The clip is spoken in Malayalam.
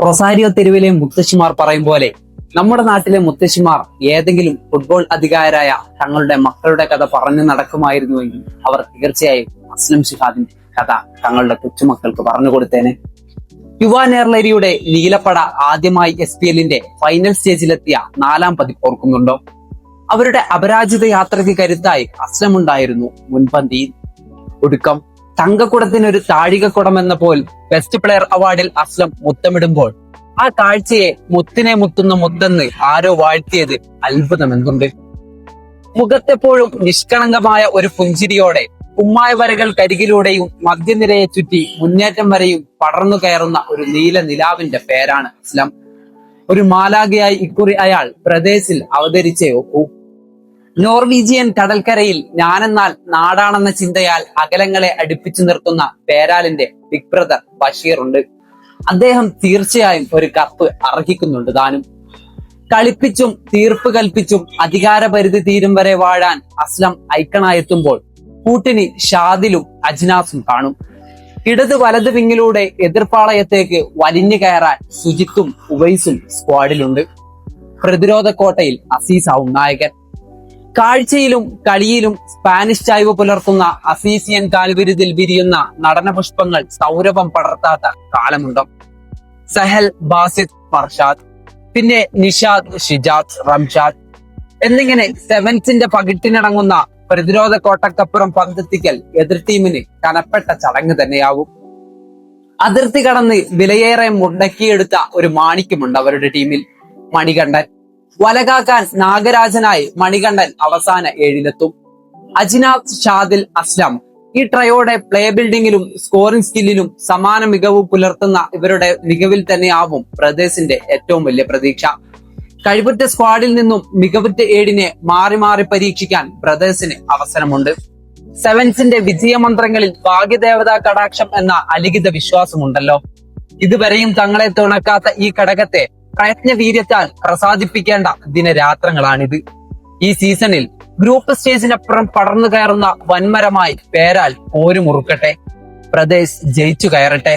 റൊസാരിയോ തെരുവിലെ മുത്തശ്ശിമാർ പറയും പോലെ നമ്മുടെ നാട്ടിലെ മുത്തശ്ശിമാർ ഏതെങ്കിലും ഫുട്ബോൾ അധികാരായ തങ്ങളുടെ മക്കളുടെ കഥ പറഞ്ഞു നടക്കുമായിരുന്നുവെങ്കിൽ അവർ തീർച്ചയായും അസ്ലം ശിഹാദിന്റെ കഥ തങ്ങളുടെ കൊച്ചുമക്കൾക്ക് പറഞ്ഞു കൊടുത്തേനെ. യുവാനേർലരിയുടെ നീലപ്പട ആദ്യമായി SPL ഫൈനൽ സ്റ്റേജിലെത്തിയ 4ാം പതിപ്പ് ഓർക്കുന്നുണ്ടോ? അവരുടെ അപരാജിത യാത്രയ്ക്ക് കരുത്തായി അസ്ലം ഉണ്ടായിരുന്നു മുൻപന്തിയിൽ. ഒടുക്കം തങ്കക്കുടത്തിനൊരു താഴികക്കുടം എന്ന പോൽ ബെസ്റ്റ് പ്ലെയർ അവാർഡിൽ അസ്ലം മുത്തമിടുമ്പോൾ ആ കാഴ്ചയെ മുത്തിനെ മുത്തുന്ന മുത്തെന്ന് ആരോ വാഴ്ത്തിയത് അത്ഭുതമെന്തുണ്ട്. മുഖത്തെപ്പോഴും നിഷ്കളങ്കമായ ഒരു പുഞ്ചിരിയോടെ കുമ്മായ വരകൾക്കരികിലൂടെയും മധ്യനിരയെ ചുറ്റി മുന്നേറ്റം വരെയും പടർന്നു കയറുന്ന ഒരു നീല നിലാവിന്റെ പേരാണ് അസ്ലം. ഒരു മാലാഖയായി ഇക്കുറി അയാൾ പ്രദേശിൽ അവതരിച്ചേ ഒക്കൂ. നോർവീജിയൻ കടൽക്കരയിൽ ഞാനെന്നാൽ നാടാണെന്ന ചിന്തയാൽ അകലങ്ങളെ അടുപ്പിച്ചു നിർത്തുന്ന പേരാലിന്റെ ബിഗ് ബ്രദർ ബഷീർ ഉണ്ട്. അദ്ദേഹം തീർച്ചയായും ഒരു കപ്പ് അർഹിക്കുന്നുണ്ട് താനും. കളിപ്പിച്ചും തീർപ്പ് കൽപ്പിച്ചും അധികാര പരിധി തീരും വരെ വാഴാൻ അസ്ലം ഐക്കണായെത്തുമ്പോൾ കൂട്ടിന് ഷാദിലും അജ്നാസും കാണും. ഇടത് വലത് വിങ്ങിലൂടെ എതിർപ്പാളയത്തേക്ക് വലിഞ്ഞു കയറാൻ സുജിത്തും ഉവൈസും സ്ക്വാഡിലുണ്ട്. പ്രതിരോധ കോട്ടയിൽ അസീസാവും നായകൻ. കാഴ്ചയിലും കളിയിലും സ്പാനിഷ് ചായ്വ് പുലർത്തുന്ന അസീസിയൻ കാൽവിരുതിൽ വിരിയുന്ന നടനപുഷ്പങ്ങൾ സൗരഭം പടർത്താത്ത കാലമുണ്ടോ? സഹൽ, ബാസിദ്, ഫർഷാദ്, പിന്നെ നിഷാദ്, ഷിജാദ്, റംഷാദ് എന്നിങ്ങനെ സെവൻസിന്റെ പകിട്ടിനടങ്ങുന്ന പ്രതിരോധ കോട്ടക്കപ്പുറം പന്തെത്തിക്കൽ എതിർ ടീമിന് കനപ്പെട്ട ചടങ്ങ് തന്നെയാകും. അതിർത്തി കടന്ന് വിലയേറെ മുടക്കിയെടുത്ത ഒരു മാണിക്യമുണ്ട് അവരുടെ ടീമിൽ, മണികണ്ഠൻ. വലകാക്കാൻ നാഗരാജനായി മണികണ്ഠൻ അവസാന 7-ലെത്തും. അജ്നാസ്, ഷാദിൽ, അസ്ലം ഈ ട്രയോടെ പ്ലേ ബിൽഡിങ്ങിലും സ്കോറിംഗ് സ്കില്ലിലും സമാന മികവ് പുലർത്തുന്ന ഇവരുടെ മികവിൽ തന്നെയാവും ബ്രദേഴ്സിന്റെ ഏറ്റവും വലിയ പ്രതീക്ഷ. കഴിവുറ്റ സ്ക്വാഡിൽ നിന്നും മികവുറ്റ 7നെ മാറി മാറി പരീക്ഷിക്കാൻ ബ്രദേഴ്സിന് അവസരമുണ്ട്. സെവൻസിന്റെ വിജയമന്ത്രങ്ങളിൽ ഭാഗ്യദേവതാ കടാക്ഷം എന്ന അലിഖിത വിശ്വാസമുണ്ടല്ലോ. ഇതുവരെയും തങ്ങളെ തുണക്കാത്ത ഈ ഘടകത്തെ പ്രയത്നവീര്യത്താൽ പ്രസാദിപ്പിക്കേണ്ട ദിനരാത്രങ്ങളാണിത്. ഈ സീസണിൽ ഗ്രൂപ്പ് സ്റ്റേജിനപ്പുറം പടർന്നു കയറുന്ന വൻമരമായി പേരാൽ പോരുമുറുക്കട്ടെ. ബ്രദേഴ്സ് ജയിച്ചു കയറട്ടെ.